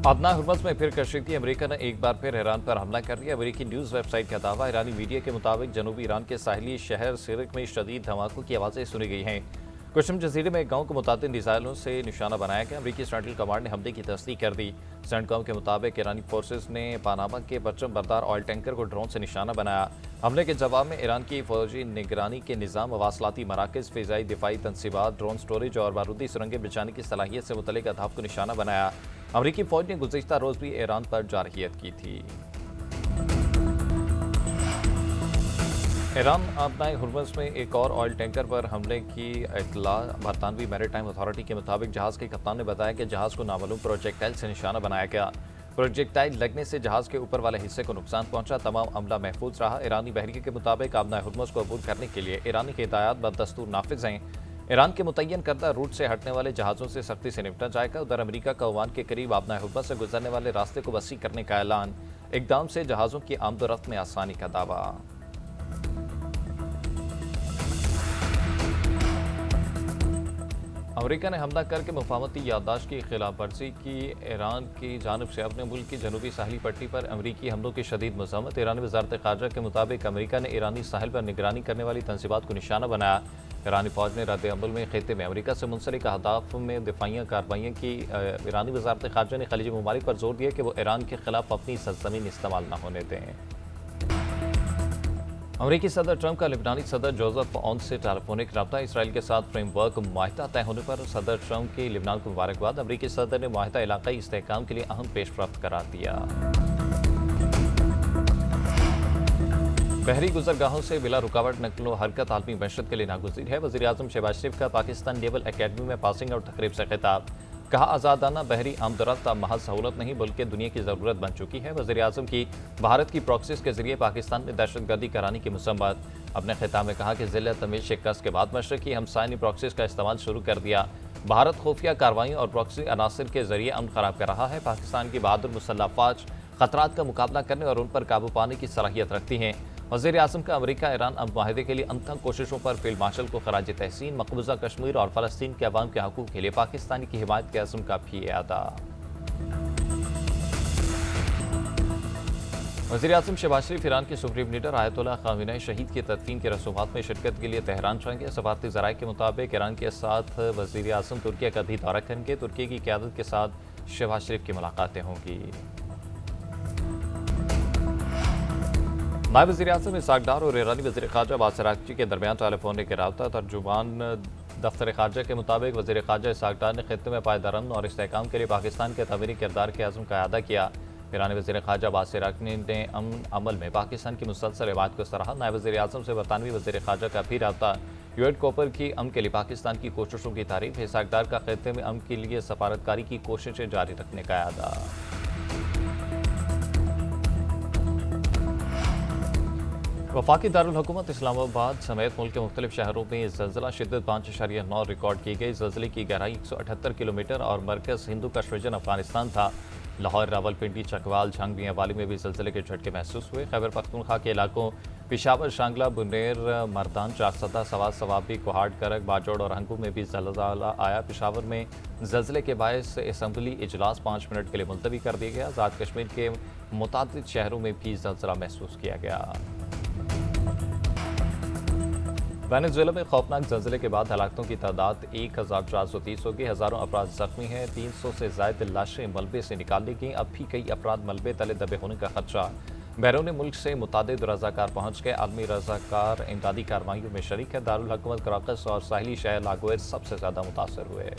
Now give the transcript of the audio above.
अदना हुर्मस में फिर कशीदगी। अमेरिका ने एक बार फिर ईरान पर हमला कर दिया। अमेरिकी न्यूज़ वेबसाइट का दावा। ईरानी मीडिया के मुताबिक जनूबी ईरान के साहिली शहर सिरक में शदीद धमाकों की आवाज़ें सुनी गई हैं। कुशम जजीरे में एक गाँव को मुतअद्दिद मिसाइलों से निशाना बनाया गया। अमेरिकी सेंट्रल कमांड ने हमले की तस्दीक कर दी। सेंटकॉम के मुताबिक ईरानी फोर्सेस ने पानामा के परचम बरदार ऑयल टैंकर को ड्रोन से निशाना बनाया। हमले के जवाब में ईरान की फौजी निगरानी के निज़ाम, मवासलाती मराकज़, फ़िज़ाई दिफाई तनसीबात, ड्रोन स्टोरेज और बारूदी सुरंगें बिछाने की सलाहियत से मुतल्लिक़ अहदाफ को निशाना बनाया। अमरीकी फ़ौज ने गुज़िश्ता रोज़ भी ईरान पर जारहियत की थी। ईरान अदनाए हुर्मस में एक और ऑयल टैंकर पर हमले की इत्तला। बरतानवी मैरीटाइम अथॉरिटी के मुताबिक जहाज़ के कप्तान ने बताया कि जहाज़ को नामालूम प्रोजेक्टाइल से निशाना बनाया गया। प्रोजेक्टाइल लगने से जहाज़ के ऊपर वाले हिस्से को नुकसान पहुंचा। तमाम अमला महफूज रहा। ईरानी बहरिए के मुताबिक अदनाए हुर्मस को अबूर करने के लिए ईरानी हिदायत बदस्तूर नाफिज हैं। ईरान के मुतय्यन करदा रूट से हटने वाले जहाज़ों से सख्ती से निपटा जाएगा। उधर अमेरिका का ओमान के करीब अदनाए हुर्मस से गुजरने वाले रास्ते को वसी करने का ऐलान। इक़दाम से जहाज़ों की आमदोरफ्त में आसानी का दावा। अमेरिका ने हमला करके मुफाहमती याददाश्त की खिलाफ वर्जी की। ईरान की जानिब से अपने मुल्क की जनूबी साहिली पट्टी पर अमरीकी हमलों की शदीद मज़म्मत। ईरानी वज़ारत ख़ारजा के मुताबिक अमेरिका ने ईरानी साहिल पर निगरानी करने वाली तनसीबात को निशाना बनाया। ईरानी फ़ौज ने रद्द अमल में खित्ते में अमेरिका से मुंसलिक अहदाफ में दिफाइया कार्रवाइयाँ की। ईरानी वज़ारत ख़ारजा ने खलीजी ममालिक पर जोर दिया कि वो ईरान के खिलाफ अपनी सरज़मीन इस्तेमाल न होने दें। अमेरिकी सदर ट्रंप का लिबनानी सदर जोसेफ ऑन से टेलीफोनिक रब्ता। इसराइल के साथ फ्रेमवर्क मुआहिदा तय होने पर सदर ट्रंप की लिबनान को मुबारकबाद। अमेरिकी सदर ने मुआहिदा इलाकाई इस्तेहकाम के लिए अहम पेशरफ्त करार दिया। बहरी गुजरगाहों से बिला रुकावट नकलो हरकत आलमी मैशत के लिए नागुज़ीर है। वज़ीर आज़म शहबाज शरीफ का पाकिस्तान नेवल अकेडमी में पासिंग आउट तकरीब से खिताब। कहा, आज़ादाना बहरी आमदरफ्त अब महज सहूलत नहीं बल्कि दुनिया की ज़रूरत बन चुकी है। वज़ीर आज़म की भारत की प्रॉक्सिस के जरिए पाकिस्तान में दहशतगर्दी कराने की मुसम्मत। अपने खिताब में कहा कि ज़िले तमीज़ शिकस्त के बाद मशरक़ी हमसायनी प्रॉक्सिस का इस्तेमाल शुरू कर दिया। भारत खुफिया कार्रवाई और प्रॉक्सी अनासर के जरिए अमन ख़राब कर रहा है। पाकिस्तान की बहादुर मुसल्लह फ़ौज ख़तरात का मुकाबला करने और उन पर काबू पाने की सलाहियत रखती हैं। वज़ीर आज़म का अमेरिका ईरान अमन माहिदे के लिए अनथक कोशिशों पर फील्ड मार्शल को खराज तहसीन। मकबूजा कश्मीर और फ़लस्तीन के अवाम के हकूक़ के लिए पाकिस्तान की हिमायत के अज़्म का भी अदा। वज़ीर आज़म शहबाज शरीफ ईरान के सुप्रीम लीडर आयतुल्लाह ख़ामेनी शहीद की तदफीन की रसूमात में शिरकत के लिए तेहरान जाएंगे। सफारती ज़राए के मुताबिक ईरान के साथ वज़ीर आज़म तुर्किया का भी दौरा करेंगे। तुर्की की क़यादत के साथ शहबाज शरीफ की मुलाकातें होंगी। नायब वज़ीर आज़म इसहाक़ डार और ईरानी वज़ीर ख़ारजा अब्बास अराग़ची के दरमियान टेलीफोनिक रब्ता। तर्जुमान दफ्तर ख़ारजा के मुताबिक वज़ीर ख़ारजा इसहाक़ डार ने खित्ते में पायदार अमन और इस्तेहकाम के लिए पाकिस्तान के तमीरी किरदार के अज़्म का अदा किया। ईरानी वज़ीर ख़ारजा अब्बास अराग़ची ने अमन अमल में पाकिस्तान की मुसलसल हिमायत को सराहा। नायब वज़ीर आज़म से बरतानवी वज़ीर ख़ारजा का भी रब्ता। यूएट कोपर की अमन के लिए पाकिस्तान की कोशिशों की तारीफ। इसहाक़ डार का खित्ते में अमन के लिए सफारतकारी की कोशिशें जारी रखने का अदा। वफाकी दारुल हुकूमत इस्लामाबाद समेत मुल्क के मुख्तलिफ शहरों में ज़लज़ला शिद्दत 5.9 रिकॉर्ड की गई। ज़लज़ले की गहराई 178 किलोमीटर और मरकज़ हिंदू कश रीजन अफगानिस्तान था। लाहौर, रावलपिंडी, चकवाल, झंग मियांवाली में भी ज़लज़ले के झटके महसूस हुए। खैबर पख्तूनख्वा के इलाकों पेशावर, शांगला, बुनेर, मर्दान, चारसदा, सवात, सवाबी, कोहाड़, करक, बाजोड़ और हंगू में भी ज़लज़ला आया। पेशावर में ज़लज़ले के बायस असम्बली इजलास 5 मिनट के लिए मुलतवी कर दिया गया। आज़ाद कश्मीर के मुतादिद शहरों में भी ज़लज़ला महसूस किया गया। वेनेज़ुएला में खौफनाक ज़लज़ले के बाद हलाकतों की तादाद 1430 हो गई। हज़ारों अफराद ज़ख्मी हैं। 300 से ज़ायद लाशें मलबे से निकाल ली गईं। अब भी कई अफराद मलबे तले दबे होने का खदशा। बैरून मुल्क से मुतादिद रज़ाकार पहुँच गए। आलमी रज़ाकार इमदादी कार्रवाइयों में शरीक है। दारुल हुकूमत कराकस और साहिली शहर लागोएर सबसे ज़्यादा मुतासर हुए।